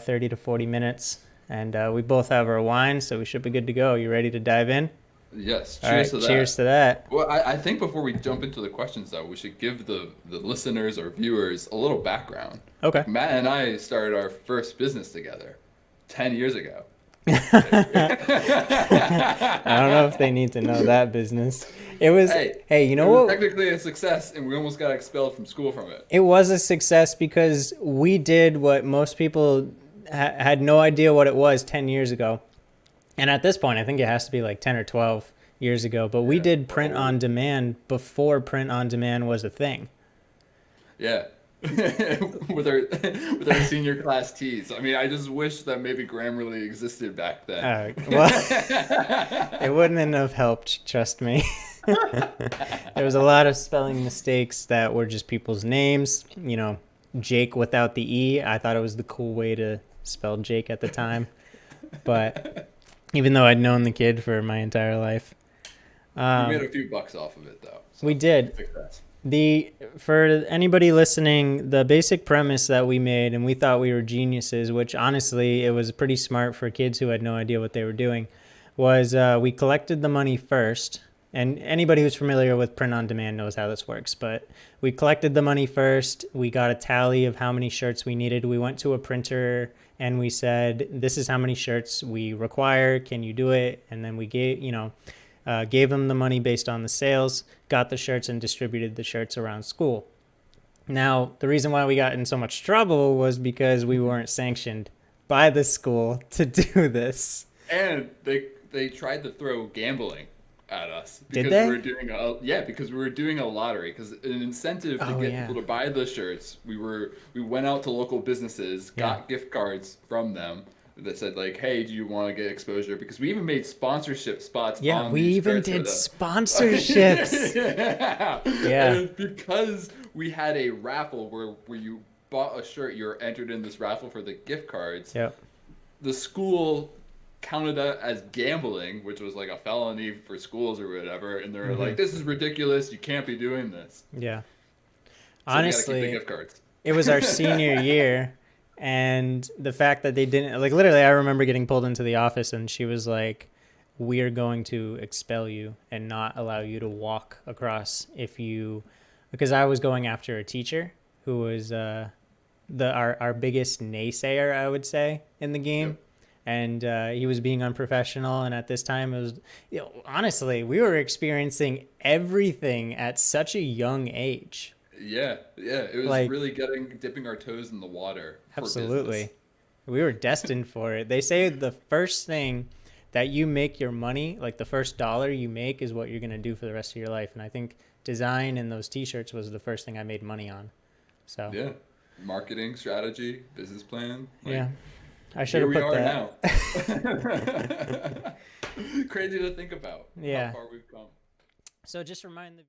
30 to 40 minutes, and we both have our wine, so we should be good to go. You ready to dive in? Yes, All right, cheers to cheers that. to that. Well, I think before we jump into the questions, though, we should give the listeners or viewers a little background. Okay. Like Matt and I started our first business together 10 years ago. I don't know if they need to know that business. It was, Hey, hey, you it know was what? technically a success, and we almost got expelled from school from it. It was a success because we did what most people had no idea what it was 10 years ago. And at this point, I think it has to be like 10 or 12 years ago, but we Yeah, did we're print old. on demand before print on demand was a thing. Yeah. With our senior class tees. I mean, I just wish that maybe Grammarly existed back then. Well, it wouldn't have helped, trust me. There was a lot of spelling mistakes that were just people's names. Jake without the E. I thought it was the cool way to spell Jake at the time. But even though I'd known the kid for my entire life. We made Um, a few bucks off of it, though. we So, did. success. For anybody listening, the basic premise that we made, and we thought we were geniuses, which honestly, it was pretty smart for kids who had no idea what they were doing, was we collected the money first. And anybody who's familiar with print on demand knows how this works. But we collected the money first. We got a tally of how many shirts we needed. We went to a printer and we said, "This is how many shirts we require. Can you do it?" And then we gave them the money based on the sales, got the shirts, and distributed the shirts around school. Now, the reason why we got in so much trouble was because we weren't sanctioned by the school to do this. And they tried to throw gambling at us Did because we they? were doing a lottery because an incentive to Oh, get yeah. people to buy the shirts. We went out to local businesses, Yeah. got gift cards from them that said like, "Hey, do you want to get exposure?" Because we even made sponsorship spots Yeah, on we these even shirts for did them. sponsorships. Yeah. Yeah. And because we had a raffle where you bought a shirt, you were entered in this raffle for the gift cards. Yep. The school counted that as gambling, which was like a felony for schools or whatever, and they're Hmm. like, "This is ridiculous. You can't be doing this." Yeah. So we got to keep the Honestly, gift cards. it was our senior year, and the fact that they didn't, like, literally, I remember getting pulled into the office and she was like, "We are going to expel you and not allow you to walk across because I was going after a teacher who was our biggest naysayer, I would say, in the game. Yep. And he was being unprofessional. And at this time, it was, honestly, we were experiencing everything at such a young age. Yeah, yeah. It was Like, really dipping our toes in the water for business. absolutely. We were destined for it. They say the first thing that you make your money, like the first dollar you make, is what you're going to do for the rest of your life. And I think design and those t-shirts was the first thing I made money on. So, Yeah, marketing strategy, business plan. Like yeah, I should here have we put are that. now. Crazy to think about how Yeah. far we've come. So just remind the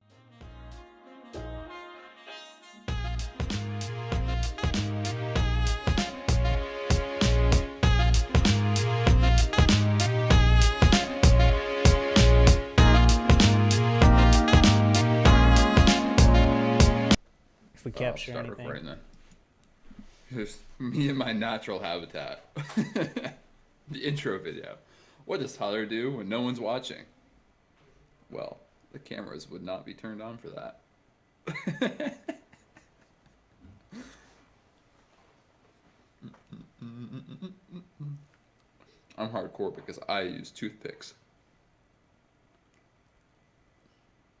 if we Oh, capture start anything. recording then. Here's me in my natural habitat. The intro video. What does Tyler do when no one's watching? Well, the cameras would not be turned on for that. I'm hardcore because I use toothpicks.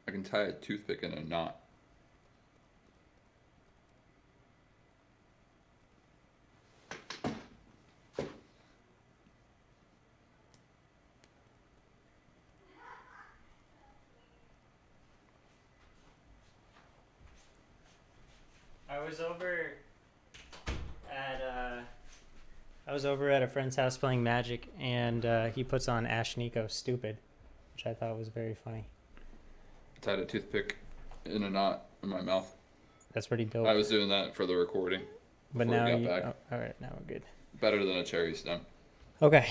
I can tie a toothpick in a knot. I was over at a friend's house playing Magic, and he puts on Ash Nico Stupid, which I thought was very funny. Tied a toothpick in a knot in my mouth. That's pretty dope. I was doing that for the recording But before now we got back. all right, now we're good. Better than a cherry stem. Okay,